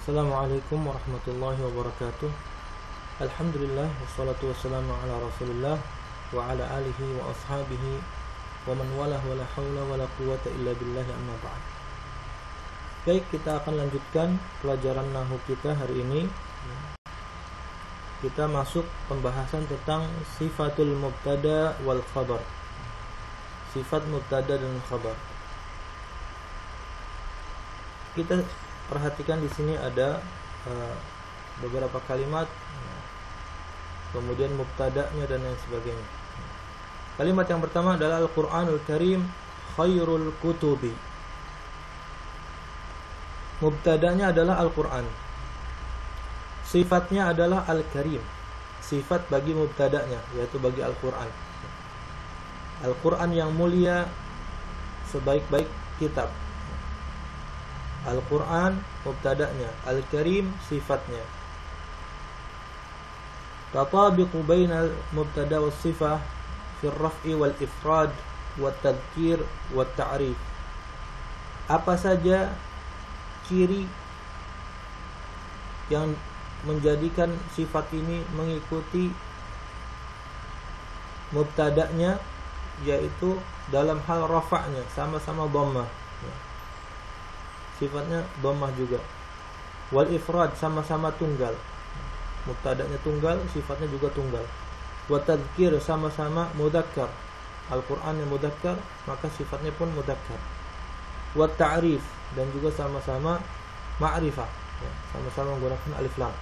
Assalamualaikum warahmatullahi wabarakatuh. Alhamdulillah wassalatu wassalamu ala Rasulillah wa ala alihi wa ashabihi wa man walah wa la hawla wa la quwwata illa billahi amma ba'd. Baik, kita akan lanjutkan pelajaran nahwu kita hari ini. Kita masuk pembahasan tentang sifatul mubtada wal khabar. Sifat mubtada dan khabar. Kita perhatikan di sini ada beberapa kalimat, kemudian mubtada'nya dan lain sebagainya. Kalimat yang pertama adalah Al-Qur'anul Karim khairul kutubi. Mubtada'nya adalah Al-Qur'an. Sifatnya adalah Al-Karim. Sifat bagi mubtada'nya, yaitu bagi Al-Qur'an. Al-Qur'an yang mulia, sebaik-baik kitab. Al-Quran mubtada'nya, Al-Karim sifatnya. Tatabiqu bainal mubtada' was sifah fi ar-raf'i wal ifrad wat tadhkir wat ta'rif. Apa saja ciri yang menjadikan sifat ini mengikuti mubtada'nya, yaitu dalam hal rafa'nya sama-sama dhammah. Sifatnya dhammah juga. Wal ifrad sama-sama tunggal. Mubtada'nya tunggal, sifatnya juga tunggal. Wa tadhkir sama-sama mudzakkar. Al-Qur'an yang mudzakkar, maka sifatnya pun mudzakkar. Wa ta'rif, dan juga sama-sama ma'rifah, ya, sama-sama menggunakan alif lam.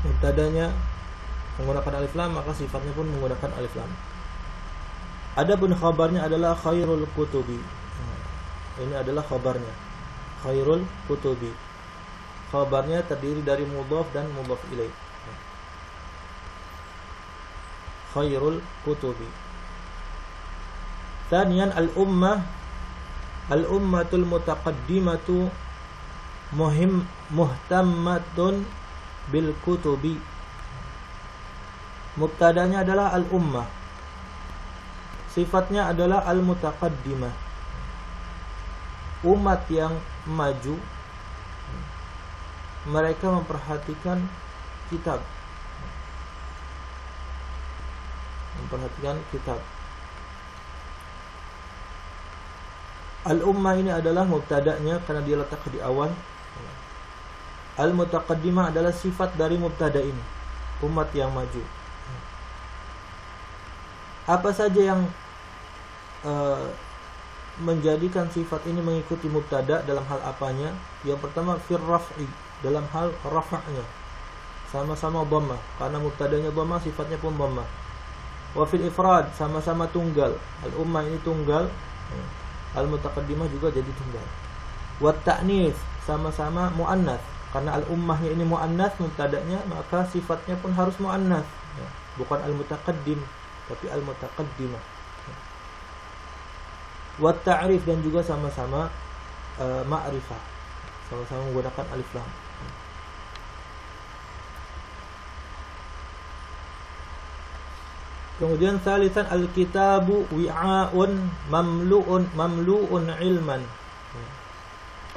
Mubtada'nya menggunakan alif lam, maka sifatnya pun menggunakan alif lam. Adapun khabarnya adalah khairul kutubi. Ini adalah khabarnya, khairul kutubi. Khabarnya terdiri dari mudhaf dan mudhaf ilaih. Khairul kutubi. Thaniyan al-ummah. Al-ummatul mutaqaddimatu muhtammatun bil kutubi. Mubtadanya adalah al-ummah. Sifatnya adalah al-mutaqaddimah. Umat yang maju, mereka memperhatikan kitab. Memperhatikan kitab. Al-ummah ini adalah mubtada'nya karena dia letak di awal. Al-mutaqaddimah adalah sifat dari mubtada' ini, umat yang maju. Apa saja yang menjadikan sifat ini mengikuti mubtada' dalam hal apanya? Yang pertama fir raf'i, dalam hal rafa'nya sama-sama dhammah, karena mubtada'nya dhammah, sifatnya pun dhammah. Wa fil ifrad, sama-sama tunggal. Al-ummah ini tunggal, al-mutaqaddimah juga jadi tunggal. Wa ta'nits, sama-sama muannats, karena al-ummahnya ini muannats mubtada'nya, maka sifatnya pun harus muannats, ya, bukan al-mutaqaddim tapi al-mutaqaddimah. Wa ta'rif, dan juga sama-sama ma'rifah, sama-sama menggunakan alif lam. Kemudian salisan al-kitabu wi'a'un mamlu'un ilman.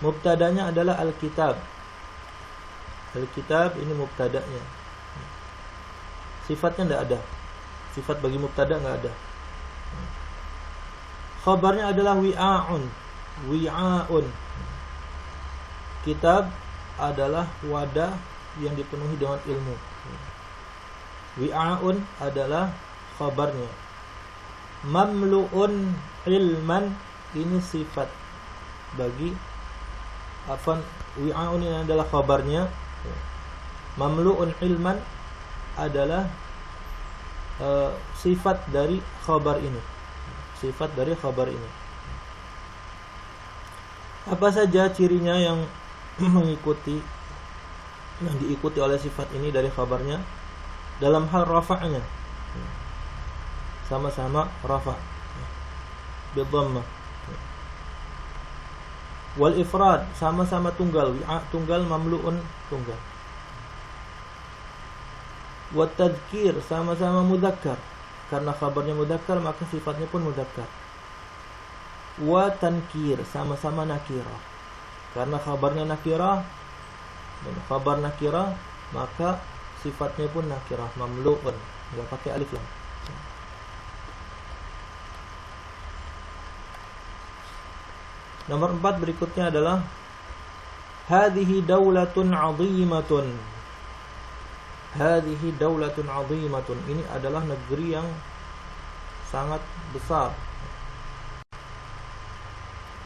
Mubtadanya adalah al-kitab. Al-kitab ini mubtadanya. Sifatnya tidak ada. Sifat bagi mubtada enggak ada. Khabarnya adalah wi'a'un. Wi'a'un. Kitab adalah wadah yang dipenuhi dengan ilmu. Wi'a'un adalah khabarnya. Mamlu'un ilman, ini sifat bagi wi'a'un ini adalah khabarnya. Mamlu'un ilman adalah sifat dari khabar ini. Sifat dari khabar ini. Apa saja cirinya yang diikuti oleh sifat ini dari khabarnya? Dalam hal rafa'nya, sama-sama rafa' bi dhammah. Wal ifrad, sama-sama tunggal. Wi'a tunggal, mamlu'un tunggal. Wa tadhkir, sama-sama mudzakkar. Karena khabarnya mudzakkar, maka sifatnya pun mudzakkar. Wa tankir, sama-sama nakirah. Karena khabarnya nakirah dan khabar nakirah, maka sifatnya pun nakirah, mamlu'un, enggak pakai alif lam. Nomor 4 berikutnya adalah hadhihi daulatun 'azimatun. Hadhihi daulatun 'azimatun. Ini adalah negeri yang sangat besar.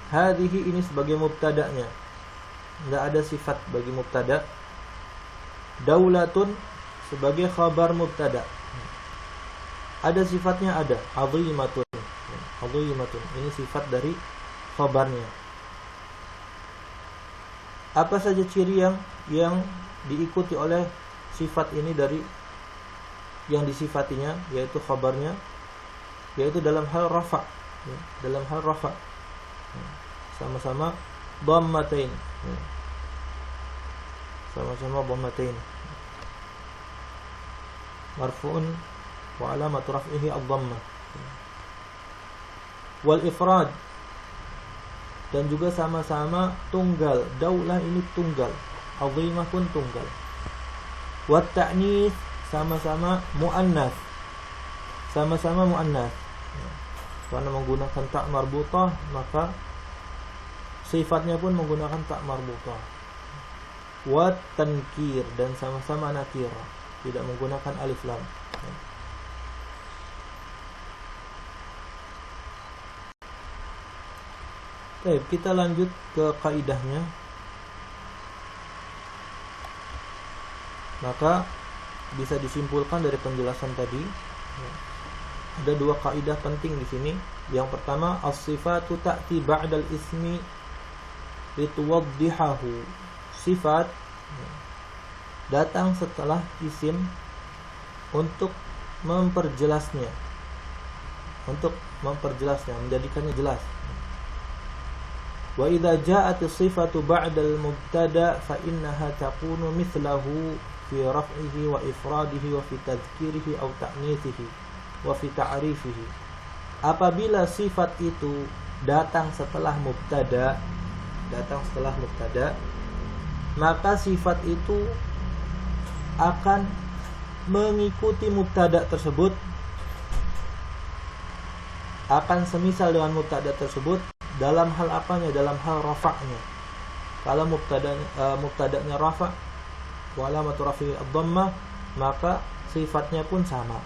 Hadhihi ini sebagai mubtada'nya. Enggak ada sifat bagi mubtada'. Daulatun sebagai khabar mubtada'. Ada sifatnya, ada, 'azimatun. 'Azimatun. Ini sifat dari khabarnya. Apa saja ciri yang diikuti oleh sifat ini dari yang disifatinya, yaitu khabarnya, yaitu dalam hal rafa, dalam hal rafa, sama-sama dhammatain, sama-sama dhammatain, marfu'un wa alamatu raf'ihi ad-dhammah. Wal ifrad, dan juga sama-sama tunggal. Daulah ini tunggal, azimah pun tunggal. Wat ta'nits, sama-sama muannats, sama-sama muannats. Karena menggunakan ta' marbutah, maka sifatnya pun menggunakan ta' marbutah. Wat tankir, dan sama-sama nakirah, tidak menggunakan alif lam. Baik, kita lanjut ke kaidahnya. Maka bisa disimpulkan dari penjelasan tadi, ada dua kaidah penting di sini. Yang pertama, as-sifatu ta'ti ba'dal ismi lituwaddihahu. Sifat datang setelah isim untuk memperjelasnya, menjadikannya jelas. Wa idza ja'at as-sifatu ba'da al-mubtada' fa innaha takunu mithlahu fi raf'ihi wa ifradihi wa fi tadhkirihi aw ta'nithihi wa fi ta'rifihi. Apabila sifat itu datang setelah mubtada, maka sifat itu akan mengikuti mubtada tersebut, akan semisal dengan mubtada tersebut dalam hal apanya? Dalam hal rafa'nya. Kalau mubtada'nya rafa' wa alamatu raf'ihi ad-dhammah, maka sifatnya pun sama,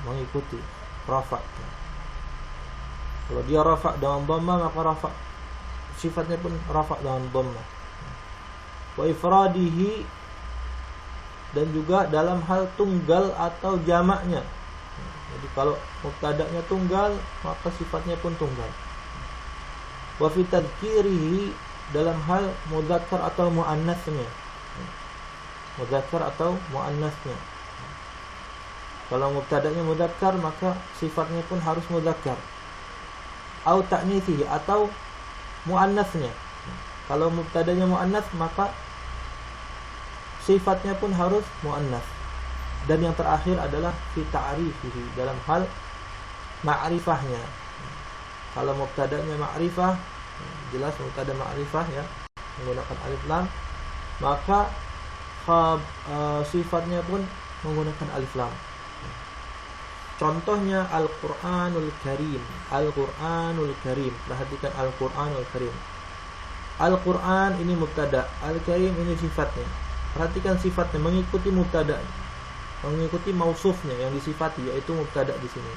mengikuti rafa'. Kalau dia rafa' dengan dhammah, maka rafa' sifatnya pun rafa' dengan dhammah. Wa ifradihi, dan juga dalam hal tunggal atau jamaknya. Jadi kalau mubtada'nya tunggal, maka sifatnya pun tunggal. Wa fi tadhkirihi, dalam hal mudzakkar atau muannasnya. Mudzakkar atau muannasnya. Kalau mubtada'nya mudzakkar, maka sifatnya pun harus mudzakkar. Au ta'nithihi, atau muannasnya. Kalau mubtada'nya muannats, maka sifatnya pun harus muannas. Dan yang terakhir adalah fi ta'rifihi, dalam hal ma'rifahnya. Kalau mubtada'nya ma'rifah, jelas mubtada' ma'rifah ya, menggunakan alif lam, maka sifatnya pun menggunakan alif lam. Contohnya Al-Qur'anul Karim. Al-Qur'anul Karim. Perhatikan Al-Qur'anul Karim. Al-Qur'an ini mubtada', Al-Karim ini sifatnya. Perhatikan sifatnya mengikuti mubtada', mengikuti mausufnya yang disifati, yaitu mubtada' di sini.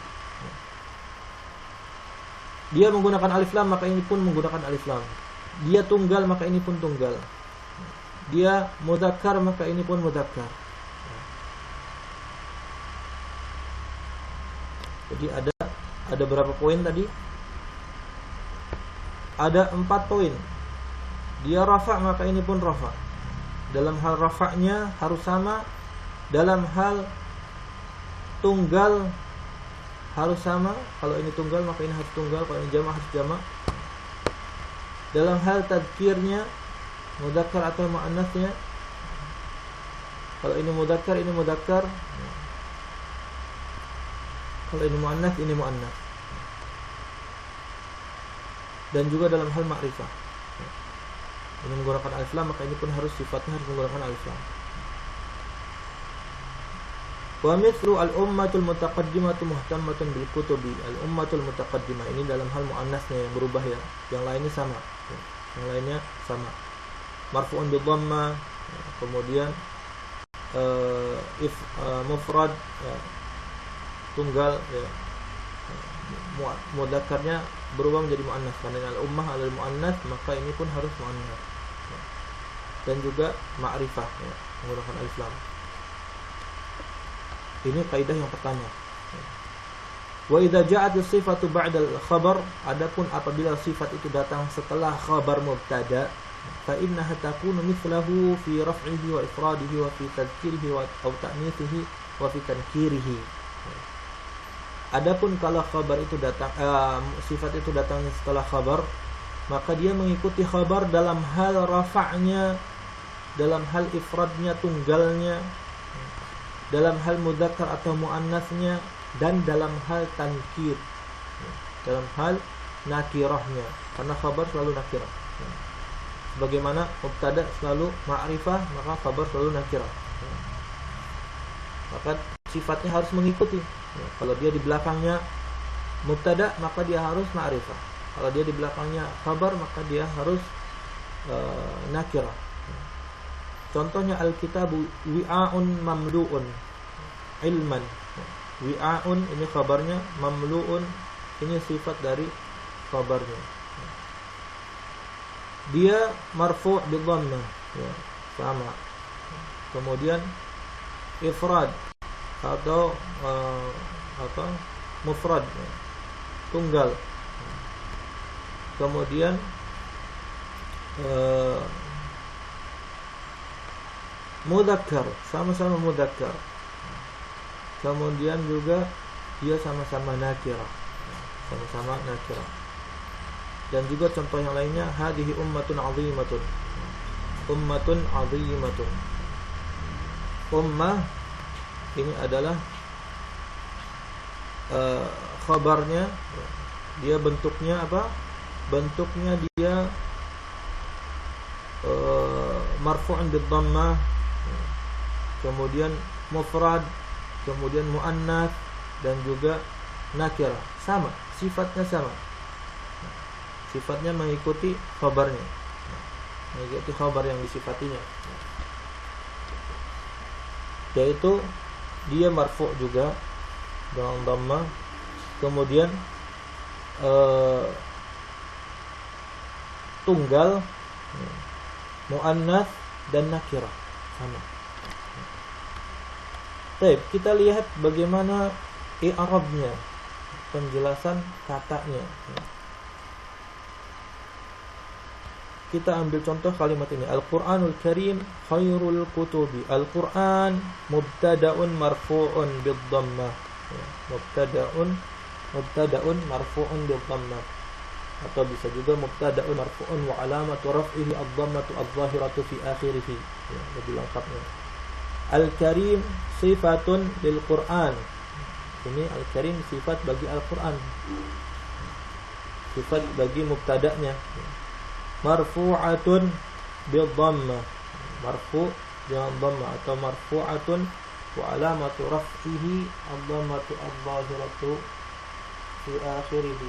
Dia menggunakan alif lam, maka ini pun menggunakan alif lam. Dia tunggal, maka ini pun tunggal. Dia mudzakkar, maka ini pun mudzakkar. Jadi ada berapa poin tadi? Ada 4 poin. Dia rafa', maka ini pun rafa'. Dalam hal rafa'nya harus sama. Dalam hal tunggal harus sama. Kalau ini tunggal, maka ini harus tunggal. Kalau ini jama' harus jama'. Dalam hal tadhkirnya, mudzakkar atau muannasnya, kalau ini mudzakkar, ini mudzakkar. Kalau ini muannas, ini muannas. Dan juga dalam hal ma'rifah. Ini menggunakan alif lam, maka ini pun harus sifatnya harus menggunakan alif lam. Wa mithlu al-ummatul mutaqaddimatu muhtammatun bil kutubi. Al-ummatul mutaqaddimah ini dalam hal muannasnya yang berubah ya. Yang lainnya sama. Yang lainnya sama. Marfu'un bi dhamma, kemudian mufrad ya, tunggal ya. Mudzakarnya berubah menjadi muannas. Karena al-ummah adalah muannas, maka ini pun harus muannas. Dan juga ma'rifah ya, menggunakan alif lam. Ini kaidah yang pertama. Wa idza ja'at as-sifatu ba'da al-khabar, adapun apabila sifat itu datang setelah khabar mubtada, fa innaha takunu mithlahu fi raf'ihi wa ifradihi wa fi tadhkirihi wa aw ta'nithihi wa fi tankirihi. Adapun kalau khabar itu datang sifat itu datang setelah khabar, maka dia mengikuti khabar dalam hal rafa'nya, dalam hal ifradnya, tunggalnya, dalam hal mudzakkar atau muannasnya, dan dalam hal tankir, dalam hal nakirahnya, karena khabar selalu nakirah. Bagaimana mubtada selalu ma'rifah, maka khabar selalu nakirah. Maka sifatnya harus mengikuti. Kalau dia di belakangnya mubtada, maka dia harus ma'rifah. Kalau dia di belakangnya khabar, maka dia harus nakirah. Contohnya al-kitabu wi'a'un mamlu'un ilman. Wi'a'un ini khabarnya, mamlu'un ini sifat dari khabarnya. Dia marfu' bi dhammah ya, sama. Kemudian ifrad atau mufrad ya, tunggal. Kemudian mudzakkar, sama-sama mudzakkar. Kemudian juga dia sama-sama nakirah. Sama-sama nakirah. Dan juga contoh yang lainnya, hadhihi ummatun 'azimatun. Ummatun 'azimatun. Ummah ini adalah khabarnya, dia bentuknya apa? Bentuknya dia marfu'un bi dhammah, kemudian mufrad, kemudian muannas, dan juga nakirah. Sama, sifatnya sama. Sifatnya mengikuti khabarnya, mengikuti khabar yang disifatinya, yaitu dia marfu' juga dengan dhammah, kemudian tunggal, muannas, dan nakirah, sama. Baik, kita lihat bagaimana i'rabnya, penjelasan katanya. Kita ambil contoh kalimat ini. Al-Qur'anul Karim khairul kutubi. Al-Qur'an mubtada'un marfu'un bid-dhammah. Mubtada'un marfu'un bid-dhammah. Atau bisa juga mubtada'un marfu'un wa alamatu raf'ihi ad-dhammatu adh-dhahiratu fi akhirih. Ya, lebih lengkapnya. Al-Karim sifatun lil Qur'an. Ini Al-Karim sifat bagi Al-Qur'an. Sifat bagi mubtada'nya. Marfu'atun bid-dhammah. Marfu' dengan dhammah, atau marfu'atun wa alamatu raf'ihi ad-dhammatu adh-dhahiratu fi akhirih.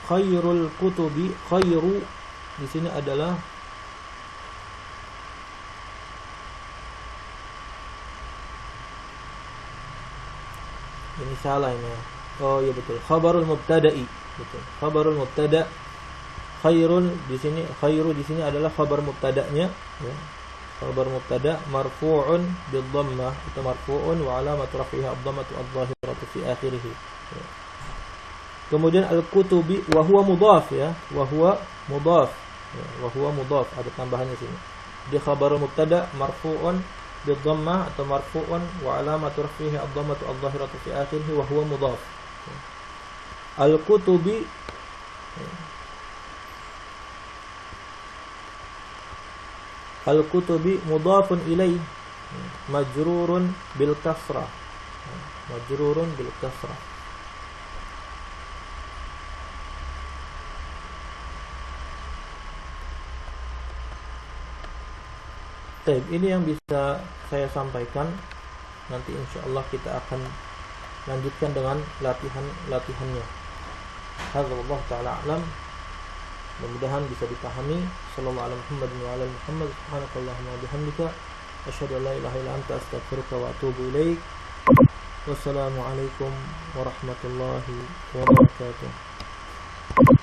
Khairul kutubi. Khairu di sini adalah ini salah ini. Oh iya betul. Khabarul mubtada'i. Betul. Khabarul mubtada'. Khairun di sini, khairu di sini adalah khabar mubtada'nya ya. Khabar mubtada' marfu'un bid-dhammah, atau marfu'un wa alamatu raf'ihi ad-dhammatu adh-dhahiratu fi akhirih. Ya. Kemudian al-kutubi wa huwa mudhaf ya, wa huwa mudhaf. Ya, wa huwa mudhaf, ada tambahannya sini. Di khabar mubtada' marfu'un bid-dhammah, atau marfu'un wa alamatu raf'ihi ad-dhammatu adh-dhahiratu fi akhirih, wa huwa mudhaf. Ya. Al-kutubi ya. Al-kutubi mudhafun ilaih majrurun bil kasrah. Majrurun bil kasrah. Baik, ini yang bisa saya sampaikan. Nanti insyaallah kita akan lanjutkan dengan latihannya. Hadza wallahu taala alam. Mudah-mudahan bisa dipahami. Sallallahu alaihi Muhammad wa ala Muhammad. Subhanakallahumma wa bihamdika asyhadu an la ilaha illa anta astaghfiruka wa atubu ilaik. Wassalamualaikum warahmatullahi wabarakatuh.